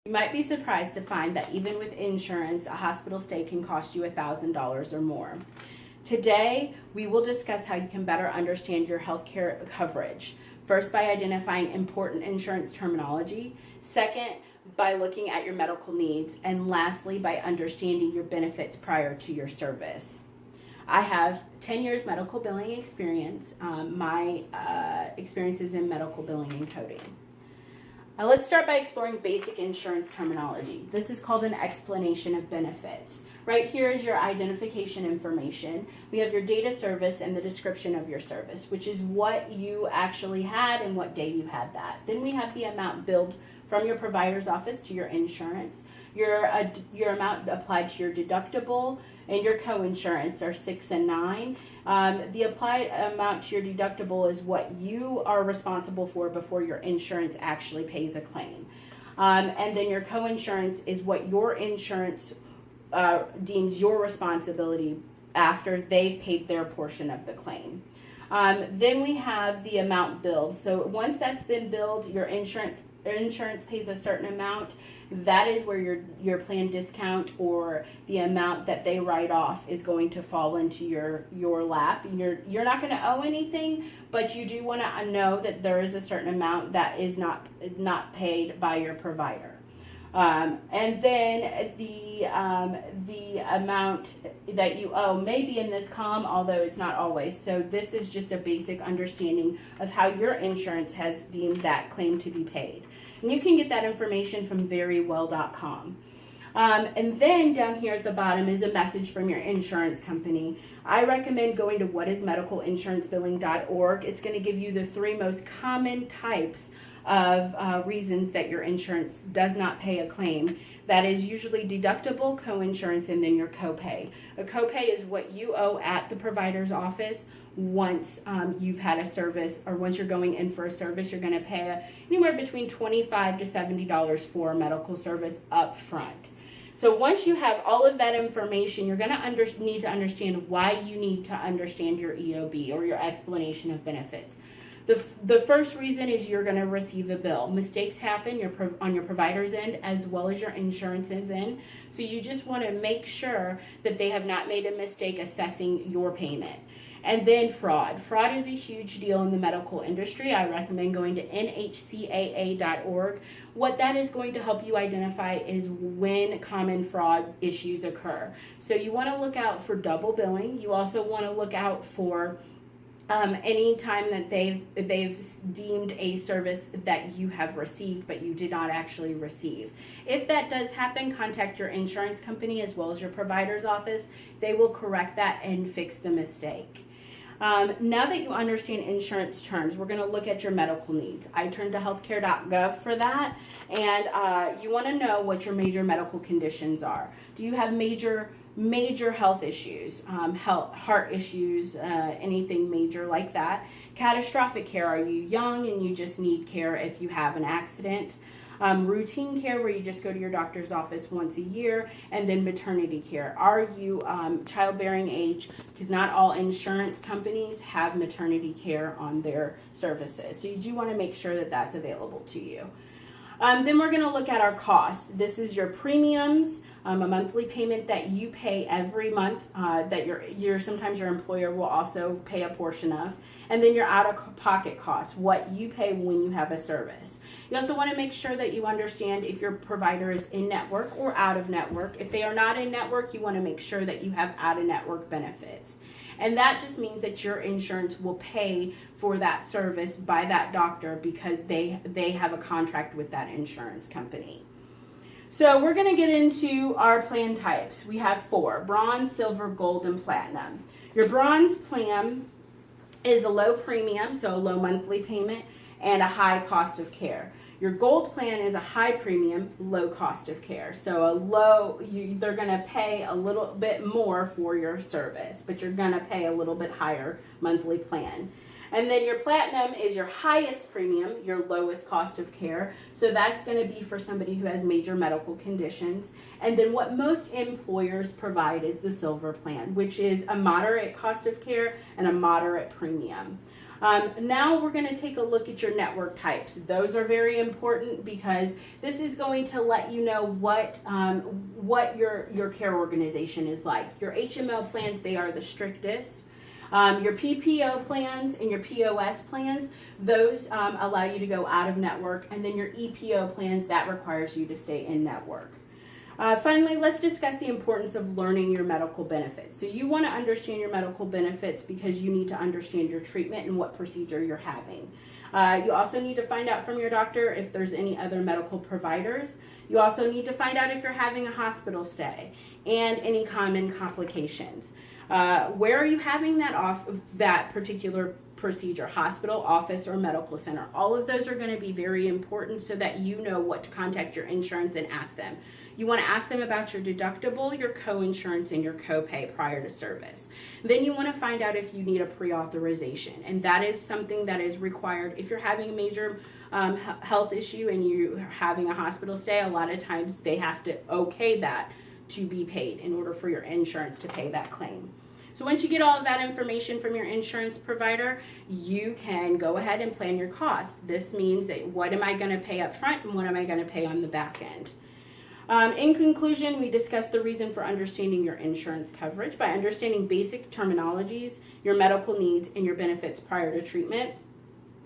You might be surprised to find that even with insurance, a hospital stay can cost you $1,000 or more. Today, we will discuss how you can better understand your healthcare coverage. First, by identifying important insurance terminology. Second, by looking at your medical needs. And lastly, by understanding your benefits prior to your service. I have 10 years medical billing experience. My experience is in medical billing and coding. Let's start by exploring basic insurance terminology. This is called an explanation of benefits. Right here is your identification information. We have your date of service and the description of your service, which is what you actually had and what day you had that. Then we have the amount billed from your provider's office to your insurance, your amount applied to your deductible, and your co-insurance are 6 and 9. The applied amount to your deductible is what you are responsible for before your insurance actually pays a claim. And then your co-insurance is what your insurance deems your responsibility after they've paid their portion of the claim. Then we have the amount billed. So once that's been billed, your insurance pays a certain amount. That is where your plan discount or the amount that they write off is going to fall into your lap. You're not going to owe anything, but you do want to know that there is a certain amount that is not paid by your provider. And then the amount that you owe may be in this column, although it's not always. So this is just a basic understanding of how your insurance has deemed that claim to be paid. And you can get that information from verywell.com. And then down here at the bottom is a message from your insurance company. I recommend going to whatismedicalinsurancebilling.org. It's going to give you the 3 most common types of reasons that your insurance does not pay a claim. That is usually deductible, co-insurance, and then your copay. A copay is what you owe at the provider's office once you've had a service, or once you're going in for a service. You're going to pay anywhere between $25 to $70 for a medical service up front. So once you have all of that information, you're going to need to understand why you need to understand your EOB, or your explanation of benefits. The first reason is you're going to receive a bill. Mistakes happen on your provider's end as well as your insurance's end. So you just want to make sure that they have not made a mistake assessing your payment. And then fraud. Fraud is a huge deal in the medical industry. I recommend going to nhcaa.org. What that is going to help you identify is when common fraud issues occur. So you want to look out for double billing. You also want to look out for any time that they've deemed a service that you have received but you did not actually receive. If that does happen, contact your insurance company as well as your provider's office. They will correct that and fix the mistake. Now that you understand insurance terms, we're going to look at your medical needs. I turned to healthcare.gov for that, and you want to know what your major medical conditions are. Do you have major health issues, heart issues, anything major like that? Catastrophic care, are you young and you just need care if you have an accident? Routine care, where you just go to your doctor's office once a year. And then maternity care. Are you childbearing age? Because not all insurance companies have maternity care on their services. So you do want to make sure that that's available to you. Then we're going to look at our costs. This is your premiums, a monthly payment that you pay every month that sometimes your employer will also pay a portion of. And then your out-of-pocket costs, what you pay when you have a service. You also want to make sure that you understand if your provider is in-network or out-of-network. If they are not in-network, you want to make sure that you have out-of-network benefits. And that just means that your insurance will pay for that service by that doctor because they have a contract with that insurance company. So we're going to get into our plan types. We have 4: bronze, silver, gold, and platinum. Your bronze plan is a low premium, so a low monthly payment, and a high cost of care. Your gold plan is a high premium, low cost of care. So they're going to pay a little bit more for your service, but you're going to pay a little bit higher monthly plan. And then your platinum is your highest premium, your lowest cost of care. So that's going to be for somebody who has major medical conditions. And then what most employers provide is the silver plan, which is a moderate cost of care and a moderate premium. Now we're going to take a look at your network types. Those are very important because this is going to let you know what your care organization is like. Your HMO plans, they are the strictest. Your PPO plans and your POS plans, those allow you to go out of network, and then your EPO plans, that requires you to stay in network. Finally, let's discuss the importance of learning your medical benefits. So you want to understand your medical benefits because you need to understand your treatment and what procedure you're having. You also need to find out from your doctor if there's any other medical providers. You also need to find out if you're having a hospital stay and any common complications. Where are you having that particular procedure, hospital, office, or medical center? All of those are going to be very important so that you know what to contact your insurance and ask them. You want to ask them about your deductible, your co-insurance, and your copay prior to service. Then you want to find out if you need a pre-authorization, and that is something that is required if you're having a major health issue and you're having a hospital stay. A lot of times they have to okay that to be paid in order for your insurance to pay that claim. So once you get all of that information from your insurance provider, you can go ahead and plan your costs. This means that what am I going to pay up front and what am I going to pay on the back end? In conclusion, we discussed the reason for understanding your insurance coverage by understanding basic terminologies, your medical needs, and your benefits prior to treatment.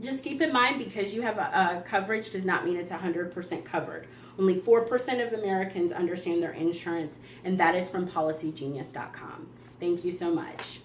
Just keep in mind, because you have a coverage does not mean it's 100% covered. Only 4% of Americans understand their insurance, and that is from policygenius.com. Thank you so much.